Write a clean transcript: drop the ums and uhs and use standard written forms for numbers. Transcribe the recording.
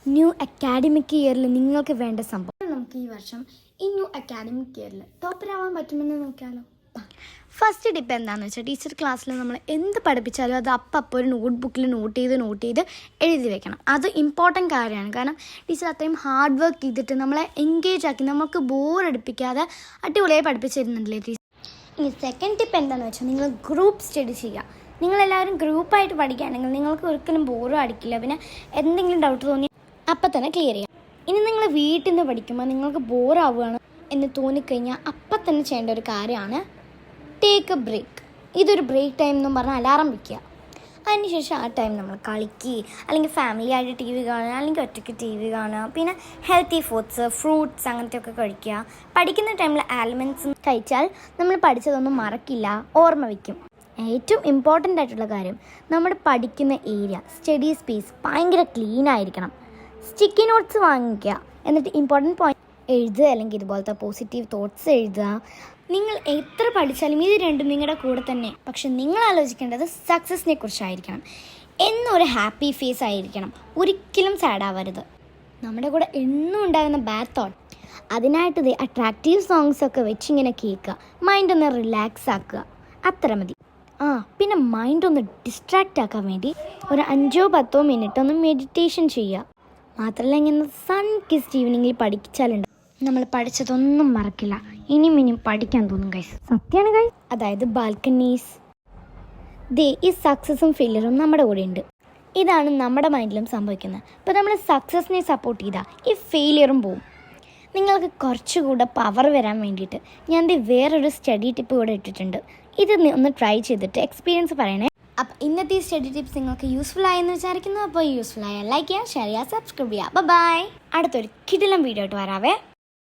New academic ഇയറിൽ നിങ്ങൾക്ക് വേണ്ട സംഭവം നമുക്ക് ഈ വർഷം ഈ ന്യൂ അക്കാഡമിക് ഇയറിൽ ടോപ്പറാവാൻ പറ്റുമെന്ന് നോക്കിയാലോ. ഫസ്റ്റ് ടിപ്പ് എന്താണെന്ന് വെച്ചാൽ ടീച്ചർ ക്ലാസ്സിൽ നമ്മൾ എന്ത് പഠിപ്പിച്ചാലും അത് അപ്പോൾ ഒരു നോട്ട് ബുക്കിൽ നോട്ട് ചെയ്ത് എഴുതി വെക്കണം. അത് ഇമ്പോർട്ടൻറ്റ് കാര്യമാണ്. കാരണം ടീച്ചർ അത്രയും ഹാർഡ് വർക്ക് ചെയ്തിട്ട് നമ്മളെ എൻഗേജ് ആക്കി നമുക്ക് ബോറടിപ്പിക്കാതെ അടിപൊളിയായി പഠിപ്പിച്ചിരുന്നുണ്ടല്ലേ ടീച്ചർ. ഇനി സെക്കൻഡ് ടിപ്പ് എന്താണെന്ന് വെച്ചാൽ നിങ്ങൾ ഗ്രൂപ്പ് സ്റ്റഡി ചെയ്യുക. നിങ്ങളെല്ലാവരും ഗ്രൂപ്പായിട്ട് പഠിക്കുകയാണെങ്കിൽ നിങ്ങൾക്ക് ഒരിക്കലും ബോറും അടിക്കില്ല. പിന്നെ എന്തെങ്കിലും ഡൗട്ട് തോന്നി അപ്പം തന്നെ ക്ലിയർ ചെയ്യാം. ഇനി നിങ്ങൾ വീട്ടിൽ നിന്ന് പഠിക്കുമ്പോൾ നിങ്ങൾക്ക് ബോറാവുകയാണ് എന്ന് തോന്നിക്കഴിഞ്ഞാൽ അപ്പം തന്നെ ചെയ്യേണ്ട ഒരു കാര്യമാണ് ടേക്ക് എ ബ്രേക്ക്. ഇതൊരു ബ്രേക്ക് ടൈം എന്നും പറഞ്ഞാൽ അലാറം വയ്ക്കുക. അതിനുശേഷം ആ ടൈം നമ്മൾ കളിക്കുക, അല്ലെങ്കിൽ ഫാമിലി ആയിട്ട് ടി വി കാണുക, അല്ലെങ്കിൽ ഒറ്റയ്ക്ക് ടി വി കാണുക, പിന്നെ ഹെൽത്തി ഫുഡ്സ് ഫ്രൂട്ട്സ് അങ്ങനത്തെയൊക്കെ കഴിക്കുക. പഠിക്കുന്ന ടൈമിൽ ആൽമണ്ട്സ് കഴിച്ചാൽ നമ്മൾ പഠിച്ചതൊന്നും മറക്കില്ല, ഓർമ്മ വയ്ക്കും. ഏറ്റവും ഇമ്പോർട്ടൻ്റ് ആയിട്ടുള്ള കാര്യം നമ്മൾ പഠിക്കുന്ന ഏരിയ സ്റ്റഡി സ്പേസ് ഭയങ്കര ക്ലീൻ ആയിരിക്കണം. സ്റ്റിക്കി നോട്ട്സ് വാങ്ങിക്കുക, എന്നിട്ട് ഇമ്പോർട്ടൻറ്റ് പോയിന്റ് എഴുതുക, അല്ലെങ്കിൽ ഇതുപോലത്തെ പോസിറ്റീവ് തോട്ട്സ് എഴുതുക. നിങ്ങൾ എത്ര പഠിച്ചാലും ഇത് രണ്ടും നിങ്ങളുടെ കൂടെ തന്നെ. പക്ഷെ നിങ്ങൾ ആലോചിക്കേണ്ടത് സക്സസിനെ കുറിച്ചായിരിക്കണം. എന്നൊരു ഹാപ്പി ഫേസ് ആയിരിക്കണം. ഒരിക്കലും സാഡ് ആവരുത്. നമ്മുടെ കൂടെ എന്നും ഉണ്ടാകുന്ന ബാഡ് തോട്ട് അതിനായിട്ട് അട്രാക്റ്റീവ് സോങ്സ് ഒക്കെ വെച്ചിങ്ങനെ കേൾക്കുക. മൈൻഡ് ഒന്ന് റിലാക്സ് ആക്കുക, അത്ര മതി. പിന്നെ മൈൻഡ് ഒന്ന് ഡിസ്ട്രാക്റ്റ് ആക്കാൻ വേണ്ടി ഒരു 5-10 മിനിറ്റ് ഒന്ന് മെഡിറ്റേഷൻ ചെയ്യുക. മാത്രമല്ല ഇങ്ങനെ സൺ കിസ്ഡ് ഈവനിങ്ങിൽ പഠിച്ചാലുണ്ട് നമ്മൾ പഠിച്ചതൊന്നും മറക്കില്ല. ഇനിയും പഠിക്കാൻ തോന്നും ഗൈസ്. സത്യമാണ് ഗൈസ്. അതായത് ബാൽക്കണീസ് ഈ സക്സസും ഫെയിലിയറും നമ്മുടെ കൂടെ ഉണ്ട്. ഇതാണ് നമ്മുടെ മൈൻഡിലും സംഭവിക്കുന്നത്. ഇപ്പോൾ നമ്മൾ സക്സസിനെ സപ്പോർട്ട് ചെയ്താൽ ഈ ഫെയിലിയറും പോവും. നിങ്ങൾക്ക് കുറച്ചുകൂടെ പവർ വരാൻ വേണ്ടിയിട്ട് ഞാൻ വേറൊരു സ്റ്റഡി ടിപ്പ് കൂടെ ഇട്ടിട്ടുണ്ട്. ഇത് ഒന്ന് ട്രൈ ചെയ്തിട്ട് എക്സ്പീരിയൻസ് പറയണേ. അപ്പോൾ ഇന്നത്തെ ഈ സ്റ്റഡി ടിപ്സ് നിങ്ങൾക്ക് യൂസ്ഫുൾ ആയെന്ന് വിചാരിക്കുന്നു. അപ്പോൾ യൂസ്ഫുൾ ആയാൽ ലൈക്ക് ചെയ്യുക, ഷെയർ ചെയ്യുക, സബ്സ്ക്രൈബ് ചെയ്യുക. ബൈ. അടുത്തൊരു കിടിലം വീഡിയോ ആയിട്ട് വരാവേ.